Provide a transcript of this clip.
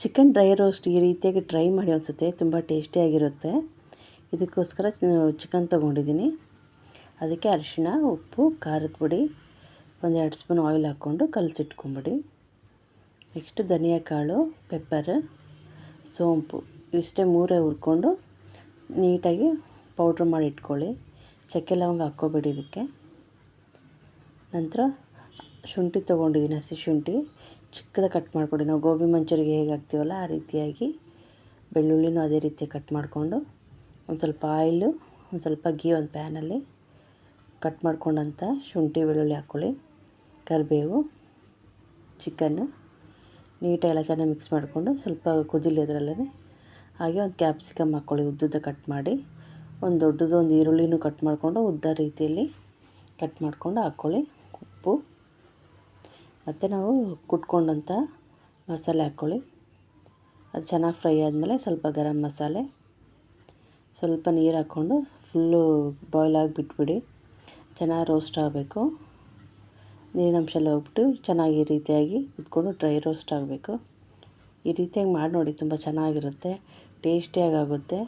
Chicken dry roast ಈ ರೀತಿಯಾಗಿ try ಮಾಡಿ ಅನಿಸುತ್ತೆ, ತುಂಬ ಟೇಸ್ಟಿಯಾಗಿರುತ್ತೆ. ಇದಕ್ಕೋಸ್ಕರ ಚಿಕನ್ ತೊಗೊಂಡಿದ್ದೀನಿ. ಅದಕ್ಕೆ ಅರಿಶಿಣ, ಉಪ್ಪು, ಖಾರದ ಪುಡಿ, 1-2 ಸ್ಪೂನ್ ಆಯಿಲ್ ಹಾಕ್ಕೊಂಡು ಕಲಸಿಟ್ಕೊಂಬಿಡಿ. ನೆಕ್ಸ್ಟು ಧನಿಯಾ ಕಾಳು, ಪೆಪ್ಪರ್, ಸೋಂಪು ಇಷ್ಟೇ ಮೂರೇ ಹುರ್ಕೊಂಡು ನೀಟಾಗಿ ಪೌಡ್ರ್ ಮಾಡಿ ಇಟ್ಕೊಳ್ಳಿ. ಚಕ್ಕೆ ಲವಂಗ ಹಾಕ್ಕೋಬೇಡಿ ಇದಕ್ಕೆ. ನಂತರ ಶುಂಠಿ ತೊಗೊಂಡಿದ್ದೀನಿ, ಹಸಿ ಶುಂಠಿ ಚಿಕ್ಕದಾಗಿ ಕಟ್ ಮಾಡಿಕೊಡಿ. ನಾವು ಗೋಬಿ ಮಂಚೂರಿಗೆ ಹೇಗೆ ಹಾಕ್ತೀವಲ್ಲ ಆ ರೀತಿಯಾಗಿ. ಬೆಳ್ಳುಳ್ಳಿನೂ ಅದೇ ರೀತಿ ಕಟ್ ಮಾಡಿಕೊಂಡು ಒಂದು ಸ್ವಲ್ಪ ಆಯಿಲು, ಒಂದು ಸ್ವಲ್ಪ ಗೀ ಒಂದು ಪ್ಯಾನಲ್ಲಿ ಕಟ್ ಮಾಡ್ಕೊಂಡಂಥ ಶುಂಠಿ ಬೆಳ್ಳುಳ್ಳಿ ಹಾಕ್ಕೊಳ್ಳಿ. ಕರಿಬೇವು, ಚಿಕನ್ನು ನೀಟಾಗಿ ಎಲ್ಲ ಚೆನ್ನಾಗಿ ಮಿಕ್ಸ್ ಮಾಡಿಕೊಂಡು ಸ್ವಲ್ಪ ಕುದಿಲಿ ಅದರಲ್ಲೇ. ಹಾಗೆ ಒಂದು ಕ್ಯಾಪ್ಸಿಕಮ್ ಹಾಕ್ಕೊಳ್ಳಿ, ಉದ್ದುದ್ದ ಕಟ್ ಮಾಡಿ. ಒಂದು ದೊಡ್ಡದು ಒಂದು ಈರುಳ್ಳಿನೂ ಕಟ್ ಮಾಡಿಕೊಂಡು ಉದ್ದ ರೀತಿಯಲ್ಲಿ ಕಟ್ ಮಾಡಿಕೊಂಡು ಹಾಕ್ಕೊಳ್ಳಿ. ಉಪ್ಪು ಮತ್ತು ನಾವು ಕುಟ್ಕೊಂಡಂಥ ಮಸಾಲೆ ಹಾಕ್ಕೊಳ್ಳಿ. ಅದು ಚೆನ್ನಾಗಿ ಫ್ರೈ ಆದಮೇಲೆ ಸ್ವಲ್ಪ ಗರಂ ಮಸಾಲೆ, ಸ್ವಲ್ಪ ನೀರು ಹಾಕ್ಕೊಂಡು ಫುಲ್ಲು ಬಾಯ್ಲ್ ಆಗಿ ಬಿಟ್ಬಿಡಿ. ಚೆನ್ನಾಗಿ ರೋಸ್ಟ್ ಆಗಬೇಕು. ನೀರಿನಂಶ ಎಲ್ಲ ಹೋಗ್ಬಿಟ್ಟು ಚೆನ್ನಾಗಿ ಈ ರೀತಿಯಾಗಿ ಕುತ್ಕೊಂಡು ಡ್ರೈ ರೋಸ್ಟ್ ಆಗಬೇಕು. ಈ ರೀತಿಯಾಗಿ ಮಾಡಿ ನೋಡಿ, ತುಂಬ ಚೆನ್ನಾಗಿರುತ್ತೆ, ಟೇಸ್ಟಿಯಾಗುತ್ತೆ.